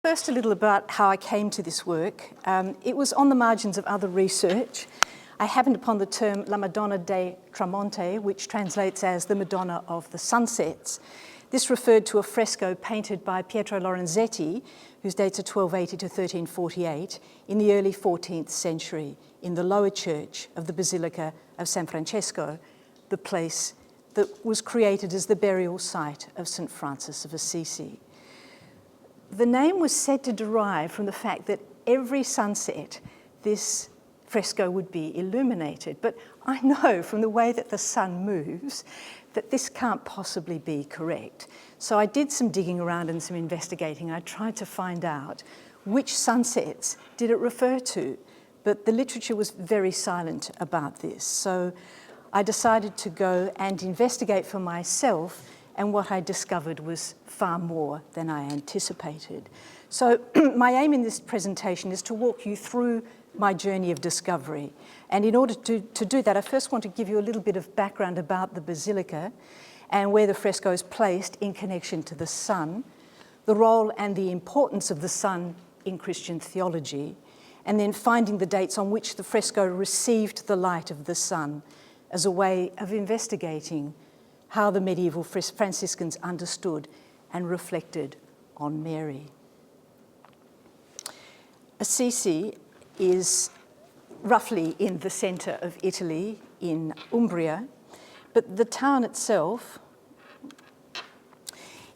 First, a little about how I came to this work. It was on the margins of other research. I happened upon the term La Madonna dei Tramonti, which translates as the Madonna of the Sunsets. This referred to a fresco painted by Pietro Lorenzetti, whose dates are 1280 to 1348, in the early 14th century in the Lower Church of the Basilica of San Francesco, the place that was created as the burial site of St. Francis of Assisi. The name was said to derive from the fact that every sunset this fresco would be illuminated. But I know from the way that the sun moves that this can't possibly be correct. So I did some digging around and some investigating. I tried to find out which sunsets did it refer to, but the literature was very silent about this. So I decided to go and investigate for myself, and what I discovered was far more than I anticipated. So my aim in this presentation is to walk you through my journey of discovery. And in order to do that, I first want to give you a little bit of background about the Basilica and where the fresco is placed in connection to the sun, the role and the importance of the sun in Christian theology, and then finding the dates on which the fresco received the light of the sun as a way of investigating how the medieval Franciscans understood and reflected on Mary. Assisi is roughly in the centre of Italy, in Umbria, but the town itself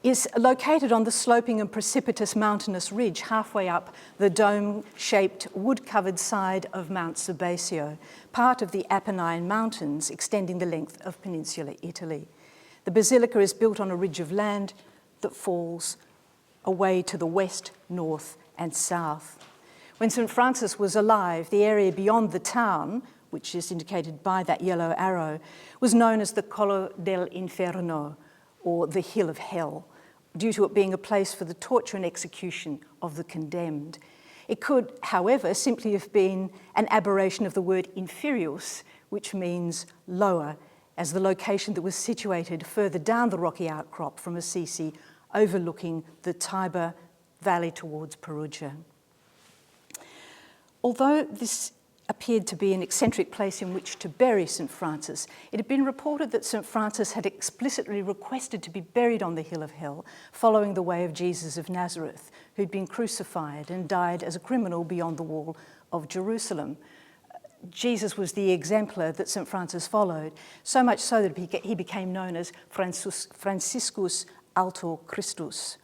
is located on the sloping and precipitous mountainous ridge halfway up the dome-shaped, wood-covered side of Mount Sebacio, part of the Apennine Mountains extending the length of peninsular Italy. The basilica is built on a ridge of land that falls away to the west, north, and south. When St. Francis was alive, the area beyond the town, which is indicated by that yellow arrow, was known as the Collo dell'Inferno, or the Hill of Hell, due to it being a place for the torture and execution of the condemned. It could, however, simply have been an aberration of the word inferius, which means lower, as the location that was situated further down the rocky outcrop from Assisi, overlooking the Tiber Valley towards Perugia. Although this appeared to be an eccentric place in which to bury St. Francis, it had been reported that St. Francis had explicitly requested to be buried on the Hill of Hell, following the way of Jesus of Nazareth, who'd been crucified and died as a criminal beyond the wall of Jerusalem. Jesus was the exemplar that St. Francis followed, so much so that he became known as Franciscus Alto Christus.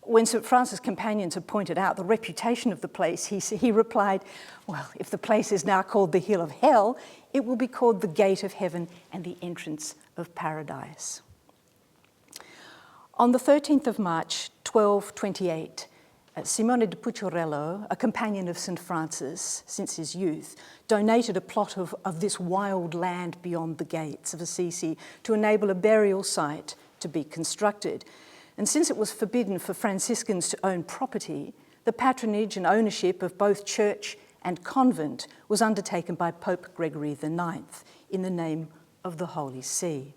When St. Francis' companions had pointed out the reputation of the place, he replied, well, if the place is now called the Hill of Hell, it will be called the Gate of Heaven and the Entrance of Paradise. On the 13th of March, 1228, Simone de Pucciarello, a companion of St. Francis since his youth, donated a plot of this wild land beyond the gates of Assisi to enable a burial site to be constructed. And since it was forbidden for Franciscans to own property, the patronage and ownership of both church and convent was undertaken by Pope Gregory IX in the name of the Holy See.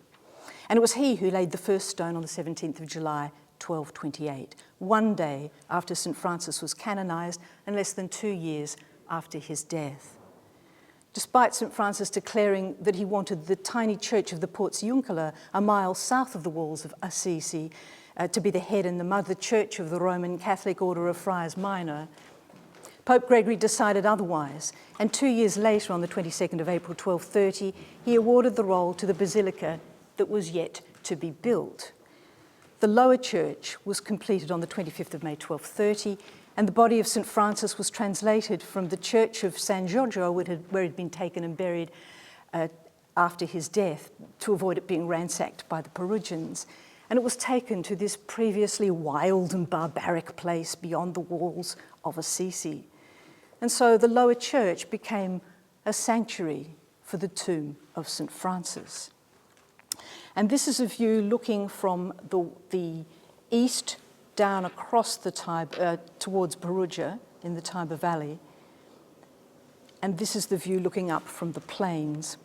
And it was he who laid the first stone on the 17th of July, 1228, one day after St. Francis was canonized and less than 2 years after his death. Despite St. Francis declaring that he wanted the tiny church of the Porziuncola, a mile south of the walls of Assisi, to be the head and the mother church of the Roman Catholic Order of Friars Minor, Pope Gregory decided otherwise, and 2 years later, on the 22nd of April 1230, he awarded the role to the basilica that was yet to be built. The Lower Church was completed on the 25th of May 1230, and the body of St. Francis was translated from the church of San Giorgio, where it had been taken and buried after his death, to avoid it being ransacked by the Perugians. And it was taken to this previously wild and barbaric place beyond the walls of Assisi. And so the Lower Church became a sanctuary for the tomb of St. Francis. And this is a view looking from the east down across the Tiber, towards Perugia in the Tiber Valley. And this is the view looking up from the plains.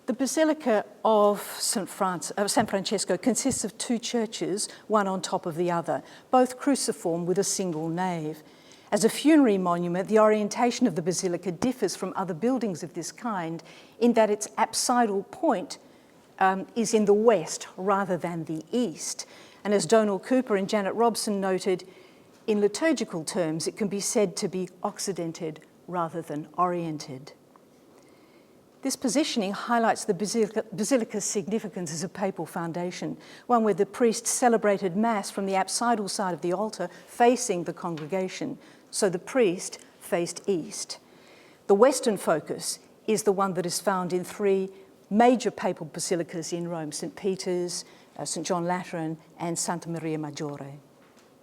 The Basilica of San Francesco consists of two churches, one on top of the other, both cruciform with a single nave. As a funerary monument, the orientation of the basilica differs from other buildings of this kind in that its apsidal point is in the west rather than the east. And as Donal Cooper and Janet Robson noted, in liturgical terms, it can be said to be occidented rather than oriented. This positioning highlights the basilica's significance as a papal foundation, one where the priest celebrated Mass from the apsidal side of the altar facing the congregation, so the priest faced east. The western focus is the one that is found in three major papal basilicas in Rome, St. Peter's, St. John Lateran, and Santa Maria Maggiore.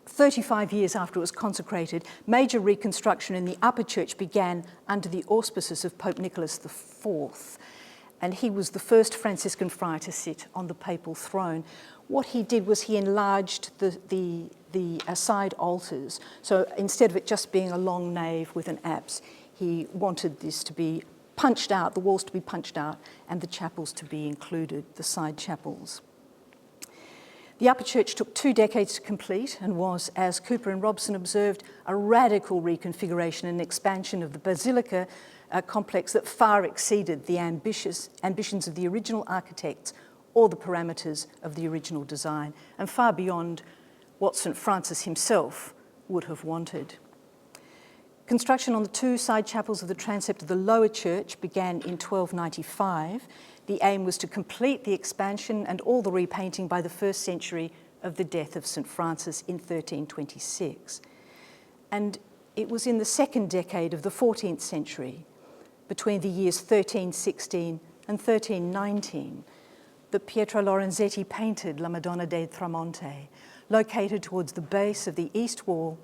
35 years after it was consecrated, major reconstruction in the upper church began under the auspices of Pope Nicholas IV, and he was the first Franciscan friar to sit on the papal throne. What he did was he enlarged the side altars, so instead of it just being a long nave with an apse, he wanted this to be punched out, the walls to be punched out, and the chapels to be included, the side chapels. The upper church took 2 decades to complete and was, as Cooper and Robson observed, a radical reconfiguration and expansion of the basilica complex that far exceeded the ambitions of the original architects or the parameters of the original design, and far beyond what St. Francis himself would have wanted. Construction on the 2 side chapels of the transept of the lower church began in 1295. The aim was to complete the expansion and all the repainting by the 1st century of the death of St. Francis in 1326. And it was in the 2nd decade of the 14th century, between the years 1316 and 1319, that Pietro Lorenzetti painted La Madonna del Tramonte, located towards the base of the east wall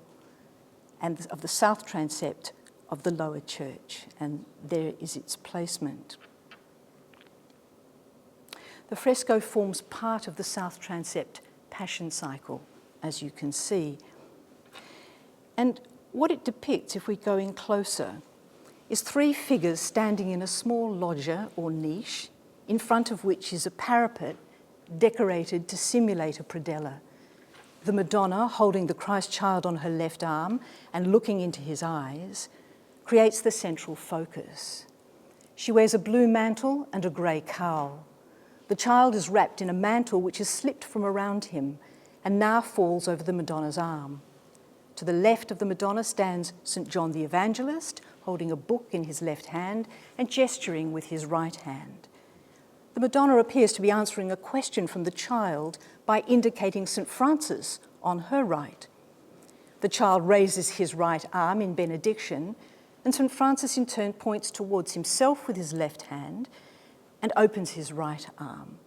and of the south transept of the lower church, and there is its placement. The fresco forms part of the south transept Passion cycle, as you can see. And what it depicts, if we go in closer, is 3 figures standing in a small loggia or niche, in front of which is a parapet decorated to simulate a predella. The Madonna, holding the Christ child on her left arm and looking into his eyes, creates the central focus. She wears a blue mantle and a grey cowl. The child is wrapped in a mantle which has slipped from around him and now falls over the Madonna's arm. To the left of the Madonna stands St. John the Evangelist, holding a book in his left hand and gesturing with his right hand. The Madonna appears to be answering a question from the child by indicating St. Francis on her right. The child raises his right arm in benediction, and St. Francis in turn points towards himself with his left hand and opens his right arm.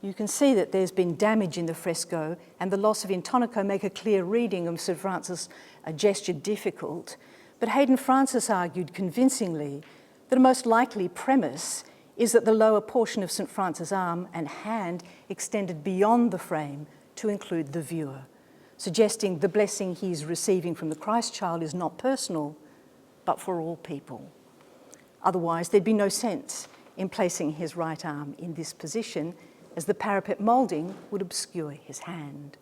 You can see that there's been damage in the fresco, and the loss of intonaco make a clear reading of St. Francis' gesture difficult, but Hayden Francis argued convincingly that a most likely premise is that the lower portion of St. Francis' arm and hand extended beyond the frame to include the viewer, suggesting the blessing he's receiving from the Christ child is not personal, but for all people. Otherwise, there'd be no sense in placing his right arm in this position, as the parapet moulding would obscure his hand.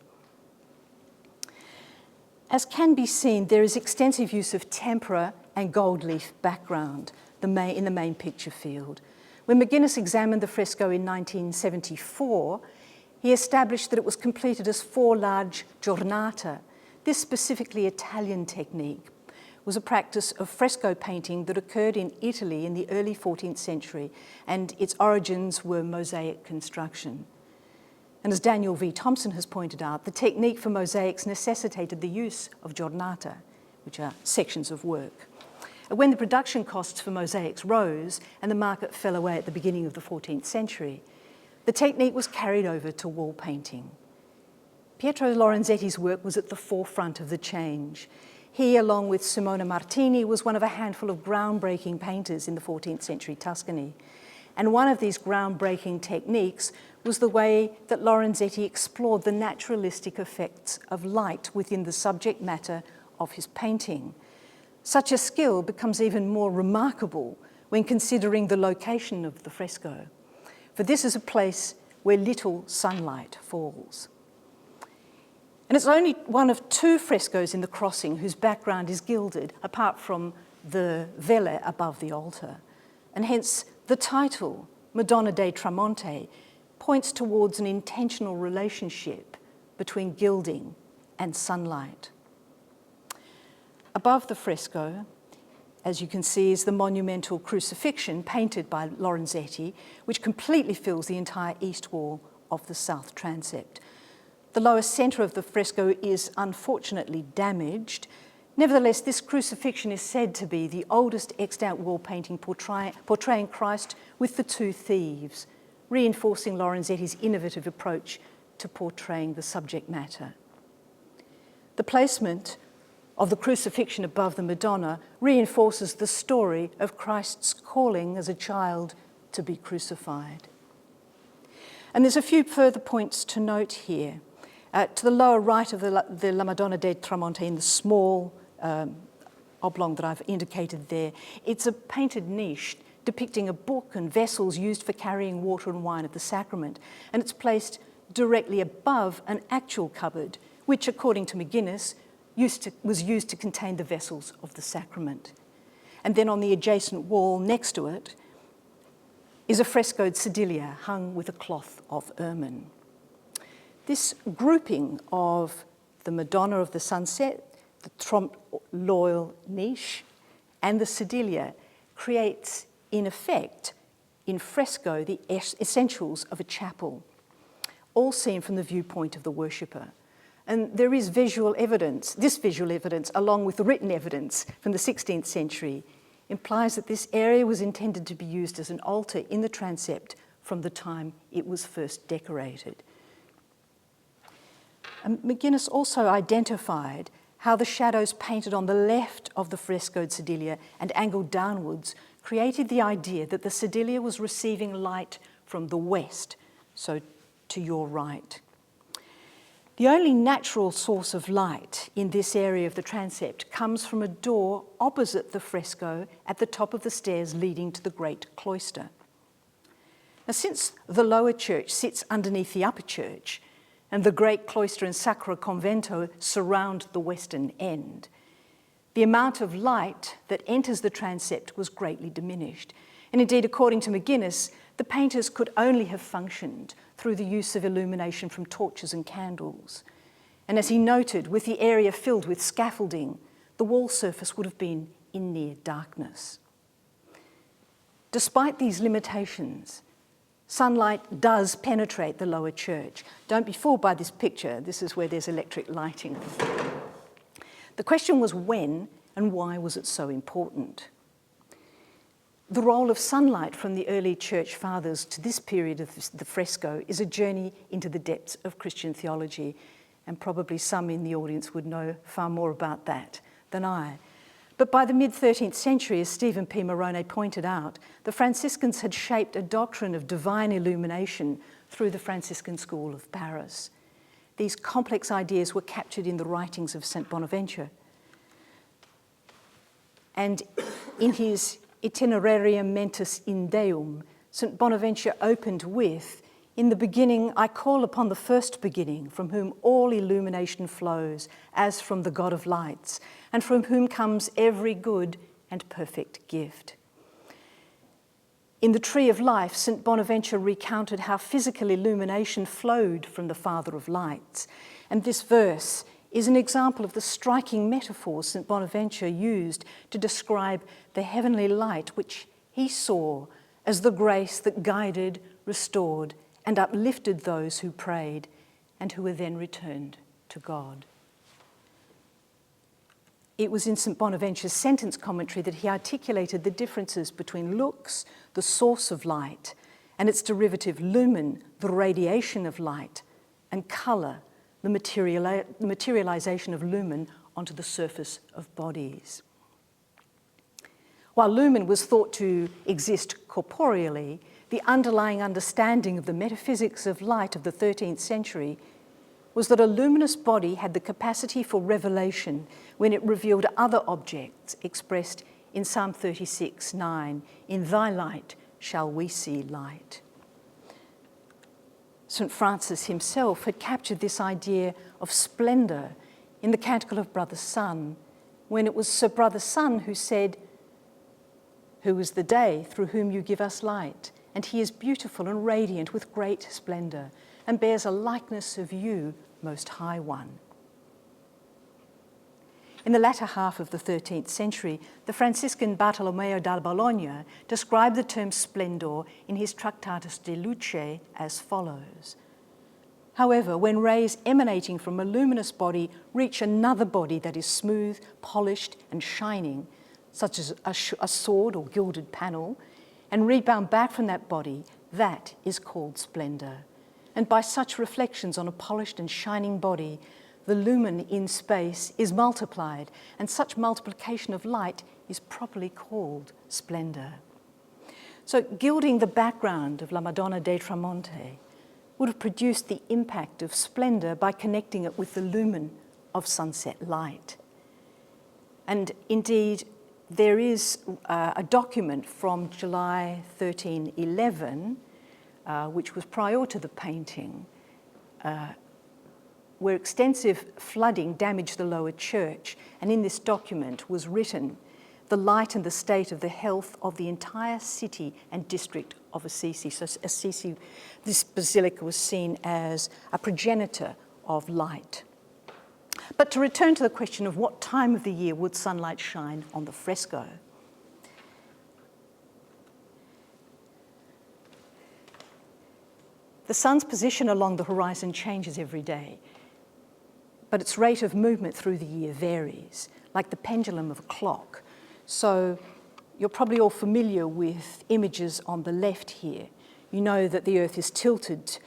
As can be seen, there is extensive use of tempera and gold leaf background in the main picture field. When McGuinness examined the fresco in 1974, he established that it was completed as 4 large giornate. This specifically Italian technique was a practice of fresco painting that occurred in Italy in the early 14th century, and its origins were mosaic construction. And as Daniel V. Thompson has pointed out, the technique for mosaics necessitated the use of giornate, which are sections of work. And when the production costs for mosaics rose and the market fell away at the beginning of the 14th century, the technique was carried over to wall painting. Pietro Lorenzetti's work was at the forefront of the change. He, along with Simona Martini, was one of a handful of groundbreaking painters in the 14th century Tuscany. And one of these groundbreaking techniques was the way that Lorenzetti explored the naturalistic effects of light within the subject matter of his painting. Such a skill becomes even more remarkable when considering the location of the fresco. for this is a place where little sunlight falls. And it's only one of 2 frescoes in the crossing whose background is gilded, apart from the vele above the altar. And hence the title, Madonna dei Tramonti, points towards an intentional relationship between gilding and sunlight. Above the fresco, as you can see, is the monumental crucifixion painted by Lorenzetti, which completely fills the entire east wall of the south transept. The lower centre of the fresco is unfortunately damaged. Nevertheless, this crucifixion is said to be the oldest extant wall painting portraying Christ with the 2 thieves, reinforcing Lorenzetti's innovative approach to portraying the subject matter. The placement of the crucifixion above the Madonna reinforces the story of Christ's calling as a child to be crucified. And there's a few further points to note here. To the lower right of the La Madonna dei Tramonti, in the small oblong that I've indicated there, it's a painted niche depicting a book and vessels used for carrying water and wine at the sacrament, and it's placed directly above an actual cupboard, which, according to McGuinness, was used to contain the vessels of the sacrament. And then on the adjacent wall next to it is a frescoed sedilia hung with a cloth of ermine. This grouping of the Madonna of the Sunset, the Trompe l'Oeil niche, and the sedilia creates, in effect, in fresco, the essentials of a chapel, all seen from the viewpoint of the worshipper. And there is visual evidence, this visual evidence, along with the written evidence from the 16th century, implies that this area was intended to be used as an altar in the transept from the time it was first decorated. And McGuinness also identified how the shadows painted on the left of the frescoed sedilia and angled downwards created the idea that the sedilia was receiving light from the west, so to your right. The only natural source of light in this area of the transept comes from a door opposite the fresco at the top of the stairs leading to the great cloister. Now, since the lower church sits underneath the upper church, and the great cloister and Sacro Convento surround the western end, the amount of light that enters the transept was greatly diminished. And indeed, according to McGuinness, the painters could only have functioned through the use of illumination from torches and candles. And as he noted, with the area filled with scaffolding, the wall surface would have been in near darkness. Despite these limitations, sunlight does penetrate the lower church. Don't be fooled by this picture. This is where there's electric lighting. The question was when and why was it so important? The role of sunlight from the early church fathers to this period of the fresco is a journey into the depths of Christian theology, and probably some in the audience would know far more about that than I. But by the mid-13th century, as Stephen P. Morone pointed out, the Franciscans had shaped a doctrine of divine illumination through the Franciscan school of Paris. These complex ideas were captured in the writings of St. Bonaventure. And in his Itinerarium Mentis in Deum, St. Bonaventure opened with, "In the beginning I call upon the first beginning, from whom all illumination flows, as from the God of lights, and from whom comes every good and perfect gift." In the Tree of Life, St. Bonaventure recounted how physical illumination flowed from the Father of Lights. And this verse is an example of the striking metaphors St. Bonaventure used to describe the heavenly light which he saw as the grace that guided, restored, and uplifted those who prayed and who were then returned to God. It was in St. Bonaventure's sentence commentary that he articulated the differences between lux, the source of light, and its derivative lumen, the radiation of light, and colour, the materialization of lumen onto the surface of bodies. While lumen was thought to exist corporeally, the underlying understanding of the metaphysics of light of the 13th century was that a luminous body had the capacity for revelation when it revealed other objects expressed in Psalm 36:9, "In thy light shall we see light." St. Francis himself had captured this idea of splendour in the Canticle of Brother Sun, when it was Sir Brother Sun who said, "Who is the day through whom you give us light? And he is beautiful and radiant with great splendour, and bears a likeness of you, Most High One." In the latter half of the 13th century, the Franciscan Bartolomeo da Bologna described the term Splendour in his Tractatus de Luce as follows. However, when rays emanating from a luminous body reach another body that is smooth, polished, and shining, such as a sword or gilded panel, and rebound back from that body, that is called splendour. And by such reflections on a polished and shining body, the lumen in space is multiplied, and such multiplication of light is properly called splendour. So gilding the background of La Madonna dei Tramonti would have produced the impact of splendour by connecting it with the lumen of sunset light. And indeed, there is a document from July 1311, which was prior to the painting, where extensive flooding damaged the Lower Church, and in this document was written, "The light and the state of the health of the entire city and district of Assisi." So Assisi, this basilica was seen as a progenitor of light. But to return to the question of what time of the year would sunlight shine on the fresco. The sun's position along the horizon changes every day, but its rate of movement through the year varies, like the pendulum of a clock. So you're probably all familiar with images on the left here. You know that the Earth is tilted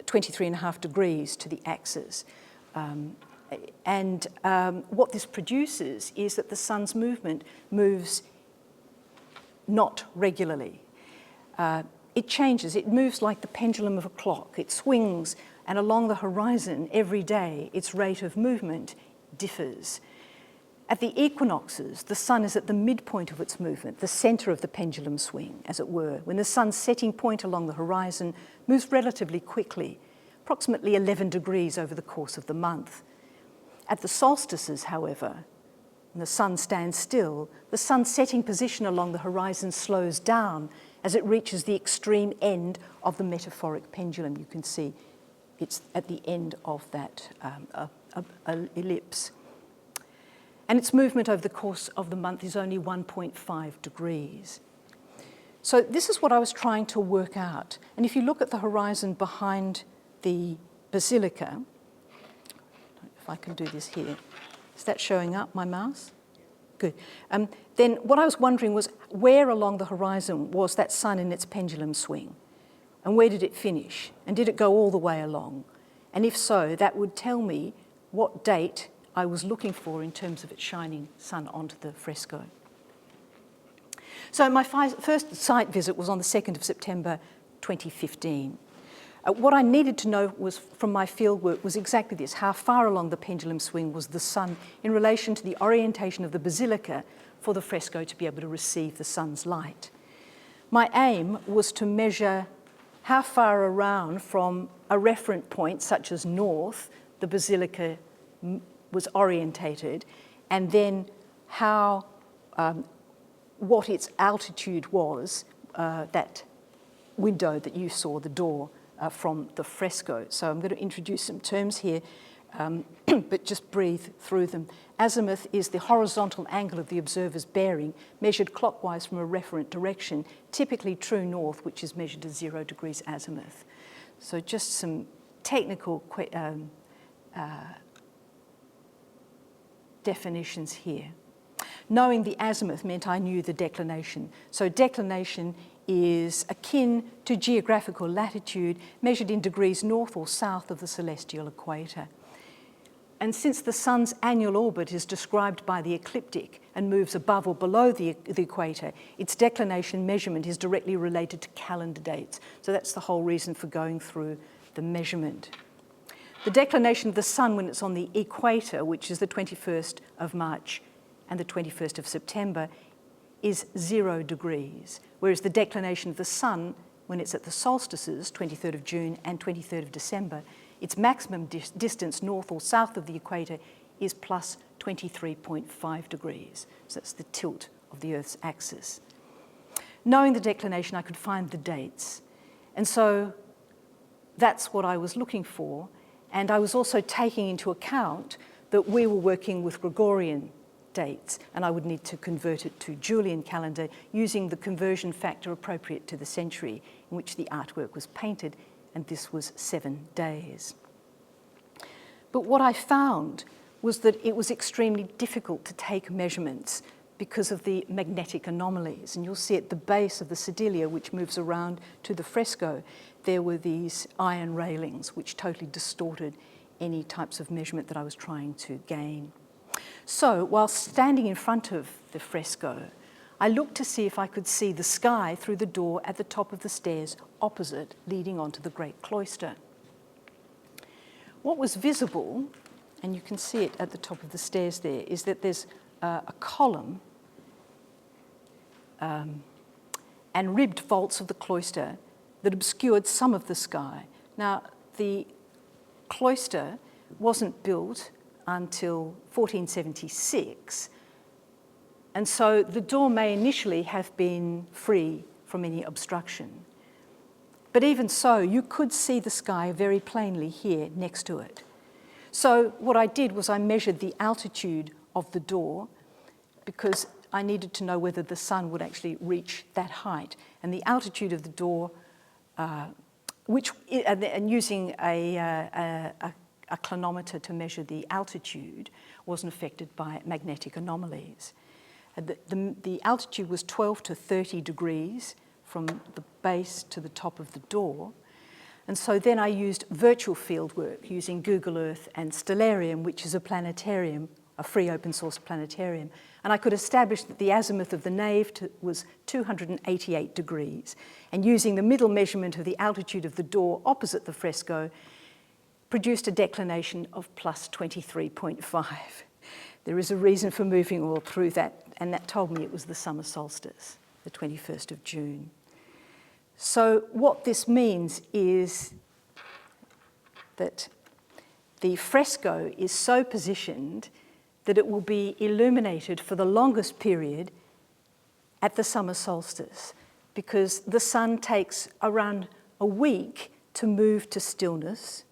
23.5 degrees to the axis. What this produces is that the sun's movement moves not regularly. It changes, it moves like the pendulum of a clock. It swings, and along the horizon every day, its rate of movement differs. At the equinoxes, the sun is at the midpoint of its movement, the centre of the pendulum swing, as it were, when the sun's setting point along the horizon moves relatively quickly, approximately 11 degrees over the course of the month. At the solstices, however, when the sun stands still, the sun's setting position along the horizon slows down as it reaches the extreme end of the metaphoric pendulum. You can see it's at the end of that ellipse. And its movement over the course of the month is only 1.5 degrees. So this is what I was trying to work out. And if you look at the horizon behind the basilica, if I can do this here, is that showing up, my mouse? Good. Then what I was wondering was, where along the horizon was that sun in its pendulum swing? And where did it finish? And did it go all the way along? And if so, that would tell me what date I was looking for in terms of its shining sun onto the fresco. So my first site visit was on the 2nd of September 2015. What I needed to know was, from my fieldwork, was exactly this: how far along the pendulum swing was the sun in relation to the orientation of the basilica for the fresco to be able to receive the sun's light. My aim was to measure how far around from a referent point, such as north, the basilica was orientated, and then how, what its altitude was, that window that you saw, the door, from the fresco. So I'm going to introduce some terms here, but just breathe through them. Azimuth is the horizontal angle of the observer's bearing, measured clockwise from a referent direction, typically true north, which is measured at 0 degrees azimuth. So just some technical definitions here. Knowing the azimuth meant I knew the declination. So declination is akin to geographical latitude, measured in degrees north or south of the celestial equator. And since the sun's annual orbit is described by the ecliptic and moves above or below the equator, its declination measurement is directly related to calendar dates. So that's the whole reason for going through the measurement. The declination of the sun when it's on the equator, which is the 21st of March and the 21st of September, is 0 degrees, whereas the declination of the sun when it's at the solstices, 23rd of June and 23rd of December, its maximum distance north or south of the equator is plus 23.5 degrees. So that's the tilt of the Earth's axis. Knowing the declination, I could find the dates. And so that's what I was looking for. And I was also taking into account that we were working with Gregorian dates, and I would need to convert it to Julian calendar using the conversion factor appropriate to the century in which the artwork was painted, and this was 7 days. But what I found was that it was extremely difficult to take measurements because of the magnetic anomalies. And you'll see at the base of the sedilia, which moves around to the fresco, there were these iron railings which totally distorted any types of measurement that I was trying to gain. So while standing in front of the fresco, I looked to see if I could see the sky through the door at the top of the stairs opposite, leading onto the great cloister. What was visible, and you can see it at the top of the stairs there, is that there's a column and ribbed vaults of the cloister that obscured some of the sky. Now, the cloister wasn't built until 1476, and so the door may initially have been free from any obstruction. But even so, you could see the sky very plainly here next to it. So what I did was I measured the altitude of the door because I needed to know whether the sun would actually reach that height. And the altitude of the door, and using a clinometer to measure the altitude, wasn't affected by magnetic anomalies. The altitude was 12 to 30 degrees from the base to the top of the door. And so then I used virtual fieldwork using Google Earth and Stellarium, which is a planetarium, a free open source planetarium. And I could establish that the azimuth of the nave was 288 degrees. And using the middle measurement of the altitude of the door opposite the fresco, produced a declination of plus 23.5. There is a reason for moving all through that, and that told me it was the summer solstice, the 21st of June. So what this means is that the fresco is so positioned that it will be illuminated for the longest period at the summer solstice, because the sun takes around a week to move to stillness,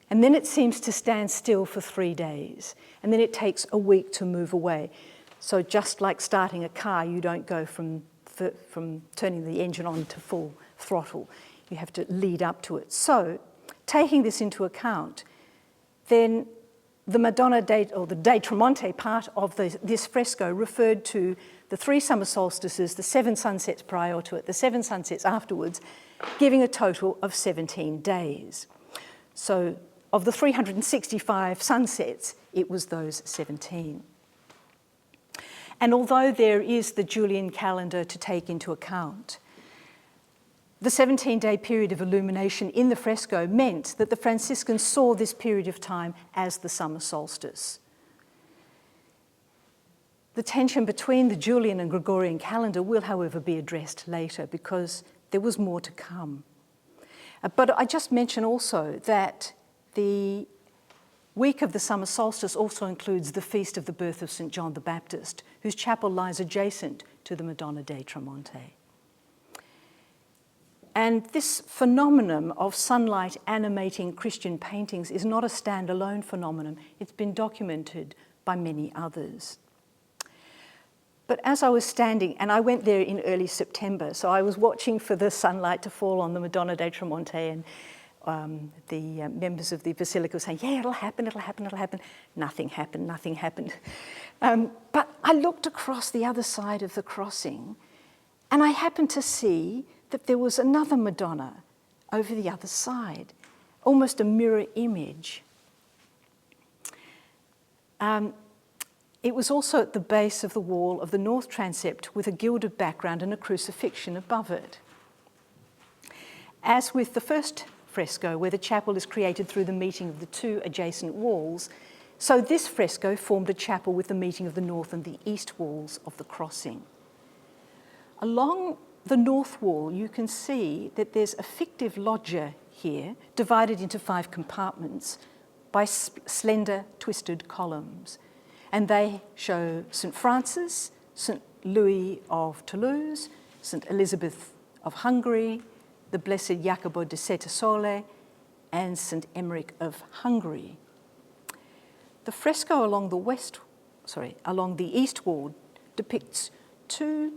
and then it seems to stand still for 3 days, and then it takes a week to move away. So just like starting a car, you don't go from turning the engine on to full throttle. You have to lead up to it. So taking this into account, then the Madonna or the De Tramonte part of this fresco referred to the 3 summer solstices, the 7 sunsets prior to it, the 7 sunsets afterwards, giving a total of 17 days. So of the 365 sunsets, it was those 17. And although there is the Julian calendar to take into account, the 17-day period of illumination in the fresco meant that the Franciscans saw this period of time as the summer solstice. The tension between the Julian and Gregorian calendar will, however, be addressed later because there was more to come. But I just mention also that the week of the summer solstice also includes the feast of the birth of St. John the Baptist, whose chapel lies adjacent to the Madonna dei Tramonte. And this phenomenon of sunlight animating Christian paintings is not a standalone phenomenon. It's been documented by many others. But as I was standing, and I went there in early September, so I was watching for the sunlight to fall on the Madonna dei Tramonte, and the members of the Basilica were saying, yeah, it'll happen, it'll happen, it'll happen. Nothing happened, nothing happened. But I looked across the other side of the crossing, and I happened to see that there was another Madonna over the other side, almost a mirror image. It was also at the base of the wall of the north transept with a gilded background and a crucifixion above it. As with the first fresco, where the chapel is created through the meeting of the 2 adjacent walls, so this fresco formed a chapel with the meeting of the north and the east walls of the crossing. Along the north wall, you can see that there's a fictive loggia here, divided into 5 compartments by slender, twisted columns. And they show St. Francis, St. Louis of Toulouse, St. Elizabeth of Hungary, the Blessed Jacopo de Sette Sole, and St. Emmerich of Hungary. The fresco along the east wall depicts 2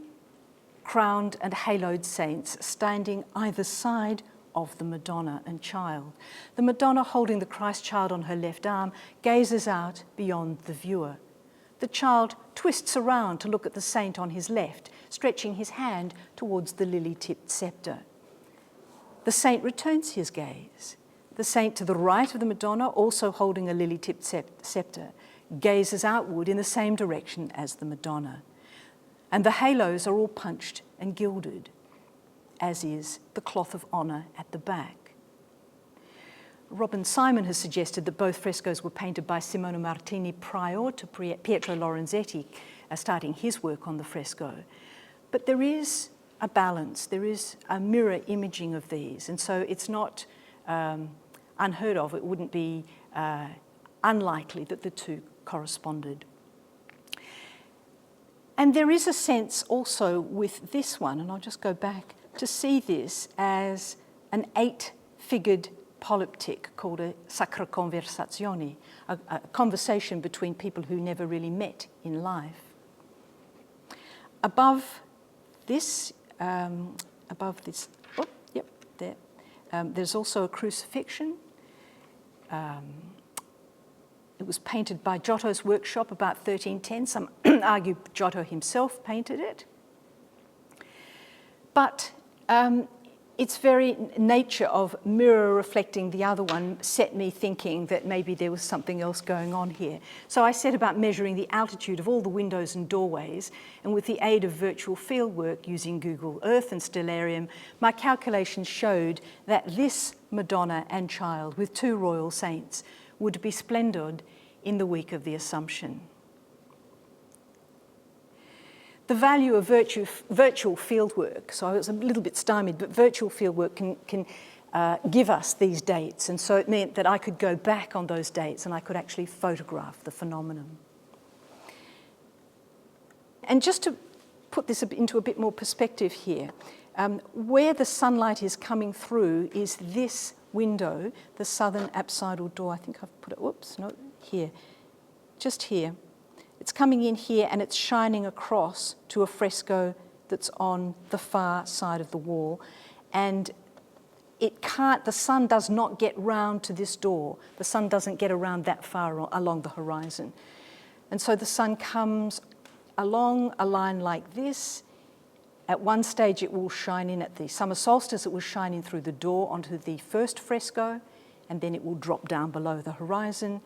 crowned and haloed saints standing either side of the Madonna and Child. The Madonna, holding the Christ Child on her left arm, gazes out beyond the viewer. The Child twists around to look at the saint on his left, stretching his hand towards the lily-tipped scepter. The saint returns his gaze. The saint to the right of the Madonna, also holding a lily-tipped scepter, gazes outward in the same direction as the Madonna. And the halos are all punched and gilded, as is the cloth of honour at the back. Robin Simon has suggested that both frescoes were painted by Simone Martini prior to Pietro Lorenzetti starting his work on the fresco. But there is a balance, there is a mirror imaging of these, and so it's not unheard of, it wouldn't be unlikely that the two corresponded. And there is a sense also with this one, and I'll just go back to see this as an 8-figured polyptych called a sacra conversazione, a conversation between people who never really met in life. Above this, there's also a crucifixion. It was painted by Giotto's workshop about 1310. Some argue Giotto himself painted it. But its very nature of mirror reflecting the other one set me thinking that maybe there was something else going on here. So I set about measuring the altitude of all the windows and doorways, and with the aid of virtual fieldwork using Google Earth and Stellarium, my calculations showed that this Madonna and Child with 2 royal saints would be splendored in the week of the Assumption. The value of virtual fieldwork, so I was a little bit stymied, but virtual fieldwork can give us these dates, and so it meant that I could go back on those dates and I could actually photograph the phenomenon. And just to put this into a bit more perspective here, where the sunlight is coming through is this window, the southern apsidal door. I think I've put it, whoops, no, here, just here. It's coming in here and it's shining across to a fresco that's on the far side of the wall. And the sun does not get round to this door. The sun doesn't get around that far along the horizon. And so the sun comes along a line like this. At one stage it will shine in at the summer solstice, it will shine in through the door onto the first fresco, and then it will drop down below the horizon.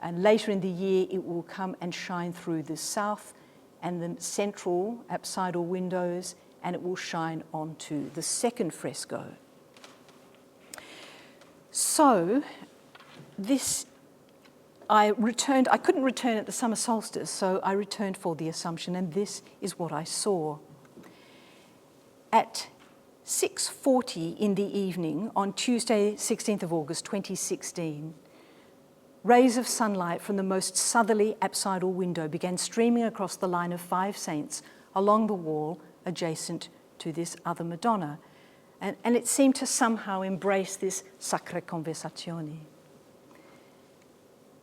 And later in the year, it will come and shine through the south and the central apsidal windows, and it will shine onto the second fresco. So I couldn't return at the summer solstice, so I returned for the Assumption, and this is what I saw. At 6:40 in the evening on Tuesday, 16th of August, 2016, rays of sunlight from the most southerly apsidal window began streaming across the line of 5 saints along the wall adjacent to this other Madonna. And it seemed to somehow embrace this sacra conversazione.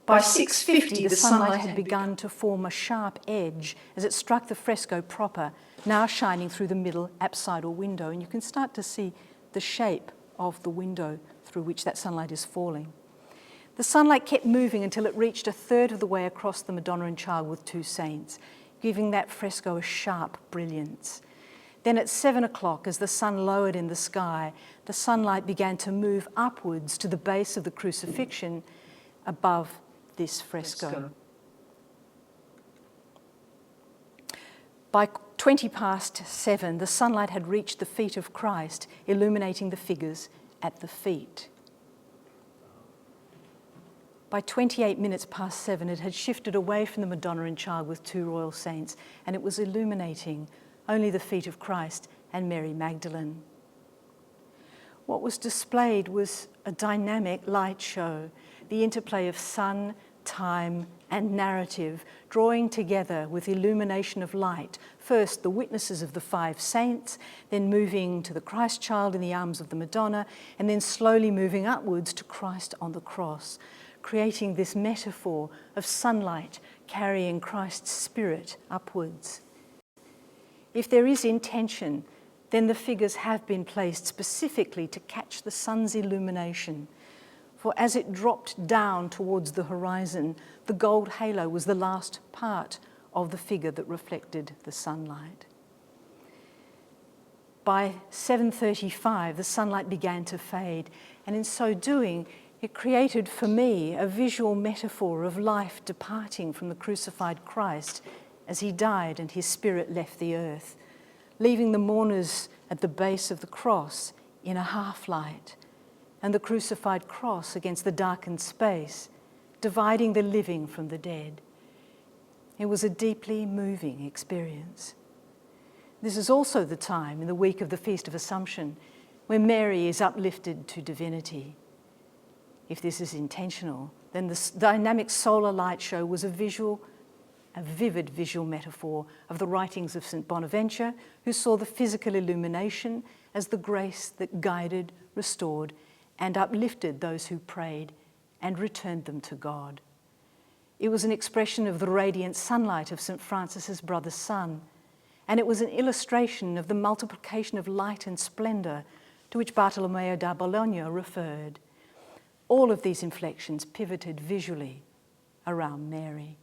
By 6:50, the sunlight had begun to form a sharp edge as it struck the fresco proper, now shining through the middle apsidal window. And you can start to see the shape of the window through which that sunlight is falling. The sunlight kept moving until it reached a third of the way across the Madonna and Child with 2 saints, giving that fresco a sharp brilliance. Then at 7 o'clock, as the sun lowered in the sky, the sunlight began to move upwards to the base of the crucifixion above this fresco. By 7:20, the sunlight had reached the feet of Christ, illuminating the figures at the feet. By 7:28, it had shifted away from the Madonna and Child with 2 royal saints, and it was illuminating only the feet of Christ and Mary Magdalene. What was displayed was a dynamic light show, the interplay of sun, time, and narrative, drawing together with illumination of light, first the witnesses of the 5 saints, then moving to the Christ child in the arms of the Madonna, and then slowly moving upwards to Christ on the cross, creating this metaphor of sunlight carrying Christ's spirit upwards. If there is intention, then the figures have been placed specifically to catch the sun's illumination. For as it dropped down towards the horizon, the gold halo was the last part of the figure that reflected the sunlight. By 7:35, the sunlight began to fade, and in so doing, it created for me a visual metaphor of life departing from the crucified Christ as he died and his spirit left the earth, leaving the mourners at the base of the cross in a half-light, and the crucified cross against the darkened space, dividing the living from the dead. It was a deeply moving experience. This is also the time in the week of the Feast of Assumption when Mary is uplifted to divinity. If this is intentional, then the dynamic solar light show was a vivid visual metaphor of the writings of St. Bonaventure, who saw the physical illumination as the grace that guided, restored, and uplifted those who prayed and returned them to God. It was an expression of the radiant sunlight of St. Francis's brother sun, and it was an illustration of the multiplication of light and splendour to which Bartolomeo da Bologna referred. All of these inflections pivoted visually around Mary.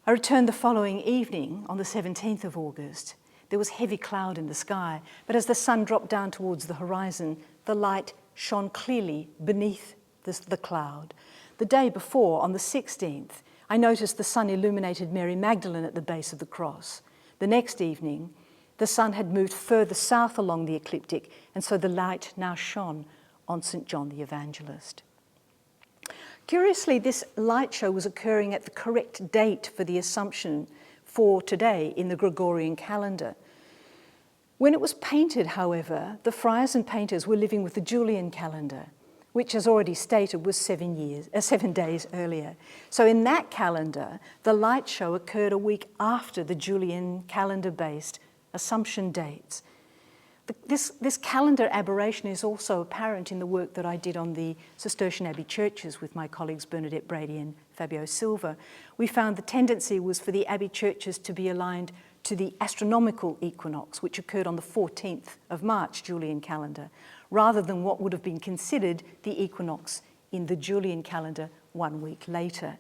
I returned the following evening on the 17th of August. There was heavy cloud in the sky, but as the sun dropped down towards the horizon, the light shone clearly beneath the cloud. The day before, on the 16th, I noticed the sun illuminated Mary Magdalene at the base of the cross. The next evening, the sun had moved further south along the ecliptic, and so the light now shone on St. John the Evangelist. Curiously, this light show was occurring at the correct date for the Assumption for today in the Gregorian calendar. When it was painted, however, the friars and painters were living with the Julian calendar, which, as already stated, was 7 days earlier. So in that calendar, the light show occurred a week after the Julian calendar-based Assumption dates. This calendar aberration is also apparent in the work that I did on the Cistercian Abbey churches with my colleagues Bernadette Brady and Fabio Silva. We found the tendency was for the Abbey churches to be aligned to the astronomical equinox, which occurred on the 14th of March Julian calendar, rather than what would have been considered the equinox in the Julian calendar 1 week later.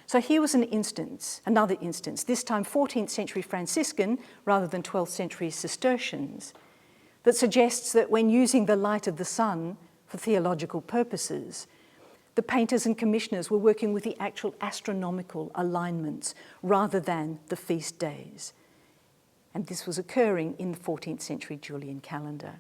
So here was another instance, this time 14th century Franciscan rather than 12th century Cistercians, that suggests that when using the light of the sun for theological purposes, the painters and commissioners were working with the actual astronomical alignments rather than the feast days. And this was occurring in the 14th century Julian calendar.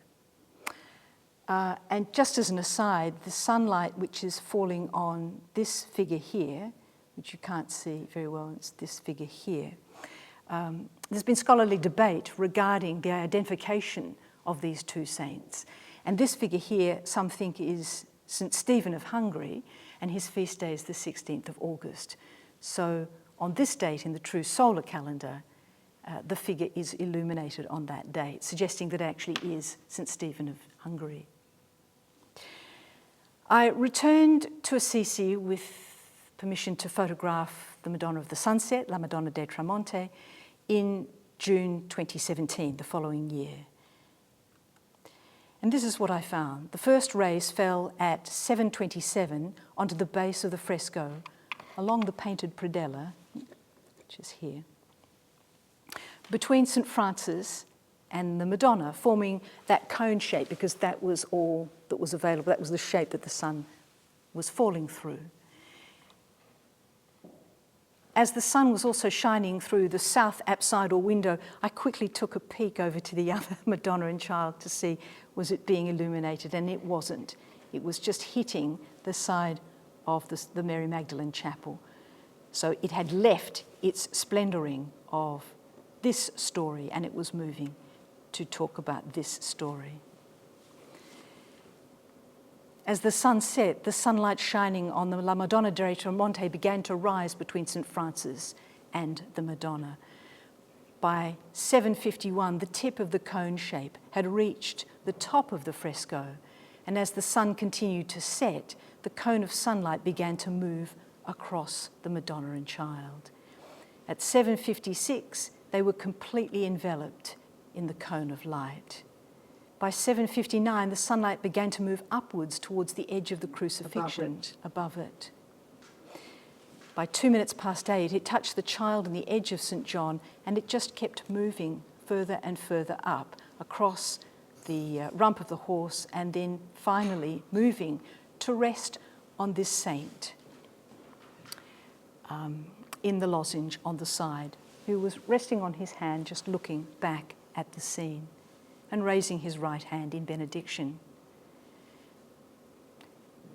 And just as an aside, the sunlight which is falling on this figure here, which you can't see very well, it's this figure here. There's been scholarly debate regarding the identification of these two saints. And this figure here, some think is St. Stephen of Hungary, and his feast day is the 16th of August. So on this date in the true solar calendar, the figure is illuminated on that date, suggesting that it actually is St. Stephen of Hungary. I returned to Assisi with permission to photograph the Madonna of the Sunset, La Madonna del Tramonte, in June 2017, the following year. And this is what I found. The first rays fell at 7:27 onto the base of the fresco along the painted predella, which is here, between St. Francis and the Madonna, forming that cone shape because that was all that was available. That was the shape that the sun was falling through. As the sun was also shining through the south apsidal window, I quickly took a peek over to the other Madonna and Child to see was it being illuminated, and it wasn't. It was just hitting the side of the Mary Magdalene chapel. So it had left its splendouring of this story, and it was moving to talk about this story. As the sun set, the sunlight shining on the La Madonna del Tramonte began to rise between St. Francis and the Madonna. By 7:51, the tip of the cone shape had reached the top of the fresco, and as the sun continued to set, the cone of sunlight began to move across the Madonna and Child. At 7:56, they were completely enveloped in the cone of light. By 7:59, the sunlight began to move upwards towards the edge of the crucifixion, above it. By 8:02, it touched the Child and the edge of St. John, and it just kept moving further and further up across the rump of the horse, and then finally moving to rest on this saint in the lozenge on the side, who was resting on his hand, just looking back at the scene and raising his right hand in benediction.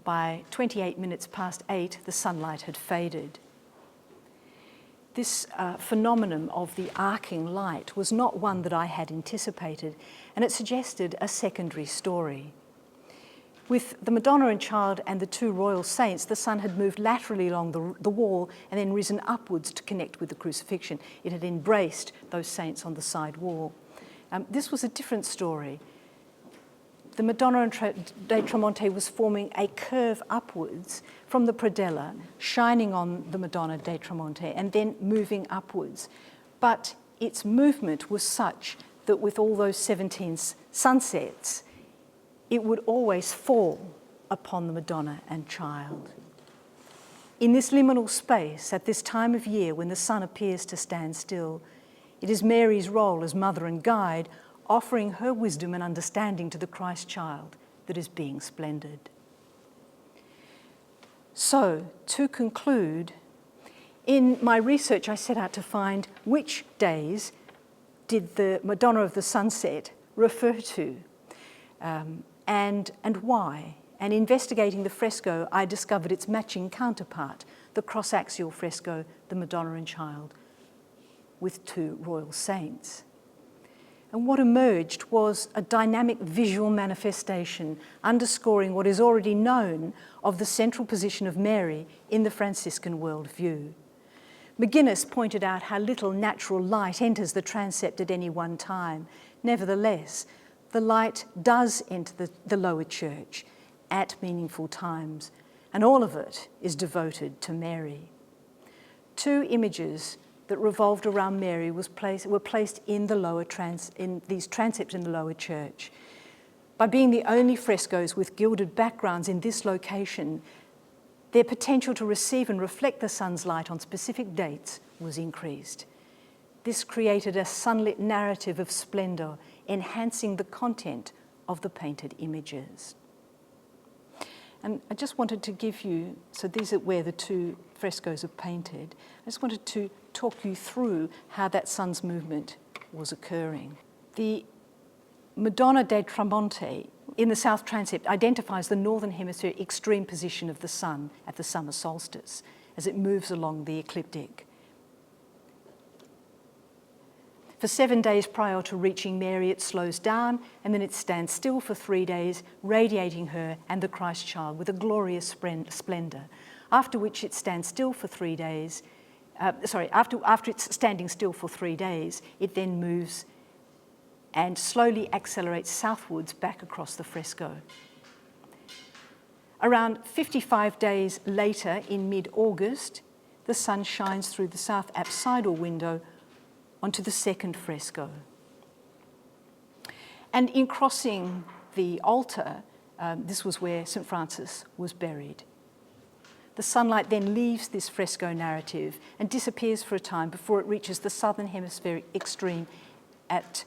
By 8:28, the sunlight had faded. This phenomenon of the arcing light was not one that I had anticipated, and it suggested a secondary story. With the Madonna and Child and the two royal saints, the sun had moved laterally along the wall and then risen upwards to connect with the crucifixion. It had embraced those saints on the side wall. This was a different story. The Madonna del Tramonte was forming a curve upwards from the predella, shining on the Madonna del Tramonte and then moving upwards. But its movement was such that with all those 17 sunsets, it would always fall upon the Madonna and Child. In this liminal space, at this time of year when the sun appears to stand still, it is Mary's role as mother and guide, offering her wisdom and understanding to the Christ child that is being splendid. So, to conclude, in my research I set out to find which days did the Madonna of the Sunset refer to, and why. And investigating the fresco, I discovered its matching counterpart, the cross-axial fresco, the Madonna and Child, with two royal saints. And what emerged was a dynamic visual manifestation underscoring what is already known of the central position of Mary in the Franciscan worldview. McGuinness pointed out how little natural light enters the transept at any one time. Nevertheless, the light does enter the lower church at meaningful times, and all of it is devoted to Mary. Two images that revolved around Mary were placed in these transepts in the lower church. By being the only frescoes with gilded backgrounds in this location, their potential to receive and reflect the sun's light on specific dates was increased. This created a sunlit narrative of splendour, enhancing the content of the painted images. And I just wanted to give you, so these are where the two frescoes are painted. I just wanted to talk you through how that sun's movement was occurring. The Madonna del Tramonte in the south transept identifies the northern hemisphere extreme position of the sun at the summer solstice as it moves along the ecliptic. For 7 days prior to reaching Mary, it slows down and then it stands still for 3 days, radiating her and the Christ child with a glorious splendour. After which it stands still for 3 days. After it's standing still for 3 days, it then moves and slowly accelerates southwards back across the fresco. Around 55 days later, in mid-August, the sun shines through the south apsidal window onto the second fresco. And in crossing the altar, this was where St. Francis was buried. The sunlight then leaves this fresco narrative and disappears for a time before it reaches the southern hemispheric extreme at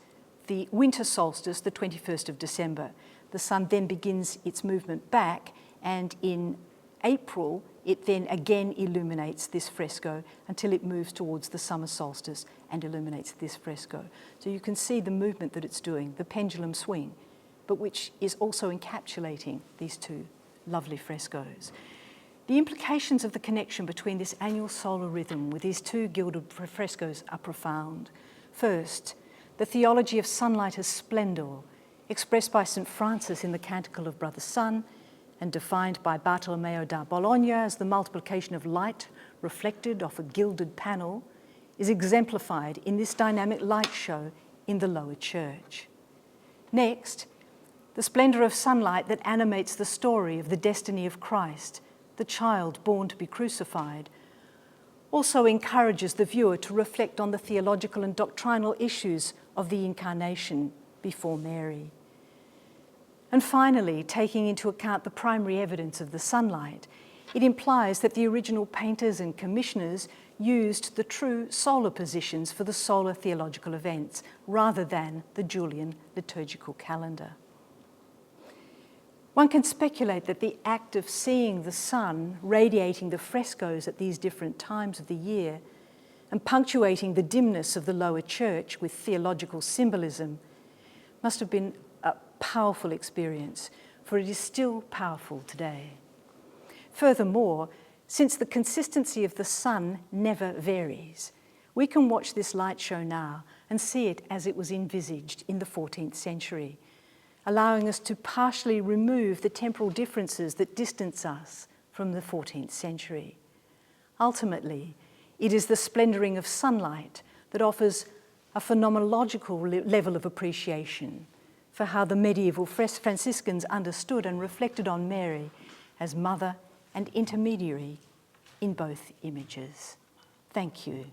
the winter solstice, the 21st of December. The sun then begins its movement back, and in April, it then again illuminates this fresco until it moves towards the summer solstice and illuminates this fresco. So you can see the movement that it's doing, the pendulum swing, but which is also encapsulating these two lovely frescoes. The implications of the connection between this annual solar rhythm with these two gilded frescoes are profound. First, the theology of sunlight as Splendour, expressed by St. Francis in the Canticle of Brother Sun and defined by Bartolomeo da Bologna as the multiplication of light reflected off a gilded panel, is exemplified in this dynamic light show in the Lower Church. Next, the splendour of sunlight that animates the story of the destiny of Christ, the child born to be crucified, also encourages the viewer to reflect on the theological and doctrinal issues of the Incarnation before Mary. And finally, taking into account the primary evidence of the sunlight, it implies that the original painters and commissioners used the true solar positions for the solar theological events rather than the Julian liturgical calendar. One can speculate that the act of seeing the sun radiating the frescoes at these different times of the year and punctuating the dimness of the Lower Church with theological symbolism must have been a powerful experience, for it is still powerful today. Furthermore, since the consistency of the sun never varies, we can watch this light show now and see it as it was envisaged in the 14th century, allowing us to partially remove the temporal differences that distance us from the 14th century. Ultimately, it is the splendouring of sunlight that offers a phenomenological level of appreciation for how the medieval Franciscans understood and reflected on Mary as mother and intermediary in both images. Thank you.